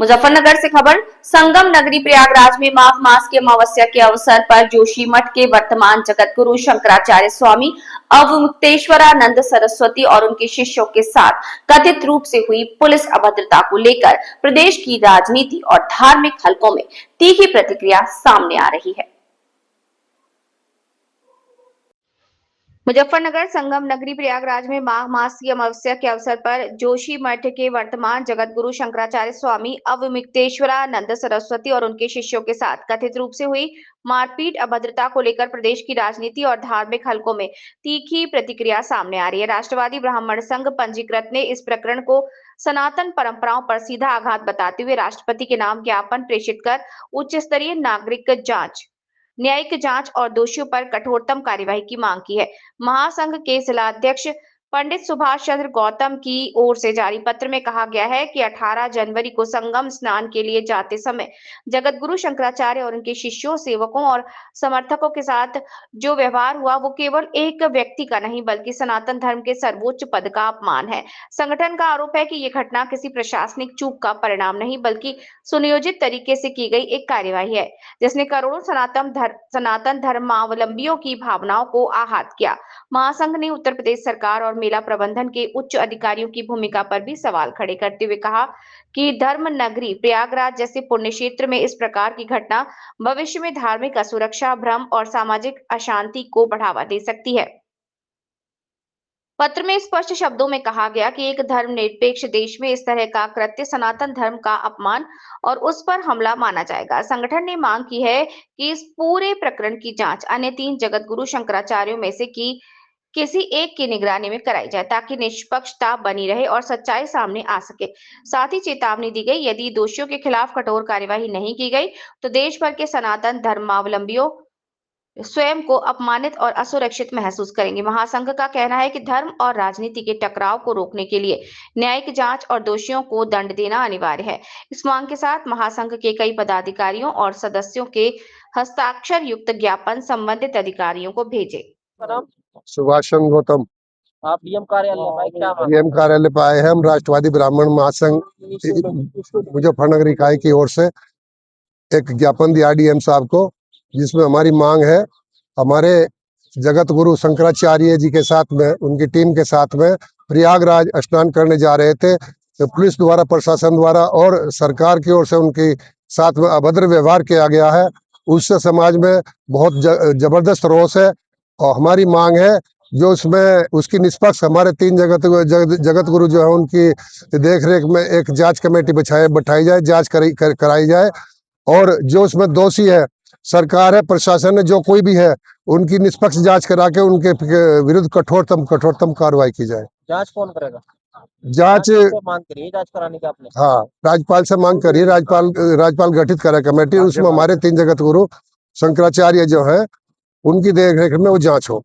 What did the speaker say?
मुजफ्फरनगर से खबर। संगम नगरी प्रयागराज में माघ मास की अमावस्या के अवसर पर जोशीमठ के वर्तमान जगत गुरु शंकराचार्य स्वामी अवमुक्तेश्वरानंद सरस्वती और उनके शिष्यों के साथ कथित रूप से हुई पुलिस अभद्रता को लेकर प्रदेश की राजनीति और धार्मिक हलकों में तीखी प्रतिक्रिया सामने आ रही है। मुजफ्फरनगर संगम नगरी प्रयागराज में माघ मास की अमावस्या के अवसर पर जोशीमठ के वर्तमान जगत गुरु शंकराचार्य स्वामी अवमुक्तेश्वरानंद सरस्वती और उनके शिष्यों के साथ कथित रूप से हुई मारपीट अभद्रता को लेकर प्रदेश की राजनीति और धार्मिक हलकों में तीखी प्रतिक्रिया सामने आ रही है। राष्ट्रवादी ब्राह्मण संघ पंजीकृत ने इस प्रकरण को सनातन परंपराओं पर सीधा आघात बताते हुए राष्ट्रपति के नाम ज्ञापन प्रेषित कर उच्च स्तरीय नागरिक जांच, न्यायिक जांच और दोषियों पर कठोरतम कार्यवाही की मांग की है। महासंघ के जिलाध्यक्ष पंडित सुभाष चंद्र गौतम की ओर से जारी पत्र में कहा गया है कि 18 जनवरी को संगम स्नान के लिए जाते समय जगत गुरु शंकराचार्य और उनके शिष्यों, सेवकों और समर्थकों के साथ जो व्यवहार हुआ वो केवल एक व्यक्ति का नहीं बल्कि सनातन धर्म के सर्वोच्च पद का अपमान है। संगठन का आरोप है कि ये घटना किसी प्रशासनिक चूक का परिणाम नहीं बल्कि सुनियोजित तरीके से की गई एक कार्यवाही है, जिसने करोड़ों सनातन धर्मावलंबियों की भावनाओं को आहत किया। महासंघ ने उत्तर प्रदेश सरकार और मेला प्रबंधन के उच्च अधिकारियों की भूमिका पर भी सवाल खड़े करते हुए कहा कि धर्म नगरी प्रयागराज जैसे पुण्य क्षेत्र में इस प्रकार की घटना भविष्य में धार्मिक असुरक्षा, भ्रम और सामाजिक अशांति को बढ़ावा दे सकती है। पत्र में स्पष्ट शब्दों में कहा गया कि एक धर्मनिरपेक्ष देश में इस तरह का कृत्य सनातन धर्म का अपमान और उस पर हमला माना जाएगा। संगठन ने मांग की है कि इस पूरे प्रकरण की जांच अन्य 3 जगत गुरु शंकराचार्यों में से किसी एक की निगरानी में कराई जाए ताकि निष्पक्षता बनी रहे और सच्चाई सामने आ सके। साथ ही चेतावनी दी गई, यदि दोषियों के खिलाफ कठोर कार्यवाही नहीं की गई तो देश भर के सनातन धर्मावलंबियों स्वयं को अपमानित और असुरक्षित महसूस करेंगे। महासंघ का कहना है कि धर्म और राजनीति के टकराव को रोकने के लिए न्यायिक जांच और दोषियों को दंड देना अनिवार्य है। इस मांग के साथ महासंघ के कई पदाधिकारियों और सदस्यों के हस्ताक्षर युक्त ज्ञापन संबंधित अधिकारियों को भेजे। सुभाष चंद्र गौतम, आप डीएम कार्यालय में क्या डीएम कार्यालय पे आए हैं। हम राष्ट्रवादी ब्राह्मण महासंघ मुजफ्फरनगर इकाई की ओर से एक ज्ञापन दिया डीएम साहब को, जिसमें हमारी मांग है हमारे जगत गुरु शंकराचार्य जी के साथ में, उनकी टीम के साथ में प्रयागराज स्नान करने जा रहे थे, तो पुलिस द्वारा, प्रशासन द्वारा और सरकार की ओर से उनके साथ में अभद्र व्यवहार किया गया है। उससे समाज में बहुत जबरदस्त रोष है और हमारी मांग है जो उसमें उसकी निष्पक्ष हमारे 3 जगत गुरु जो है उनकी देखरेख में एक जांच कमेटी बैठाई जाए, जांच कराई जाए और जो उसमें दोषी है, सरकार है, प्रशासन है, जो कोई भी है, उनकी निष्पक्ष जांच करा के उनके विरुद्ध कठोरतम कार्रवाई की जाए। जांच कौन करेगा? जांच मांग करिए जांच कराने की आपने? हाँ, राज्यपाल से मांग करिए, राज्यपाल गठित करे कमेटी, उसमें हमारे 3 जगत गुरु शंकराचार्य जो है उनकी देखरेख में वो जांच हो।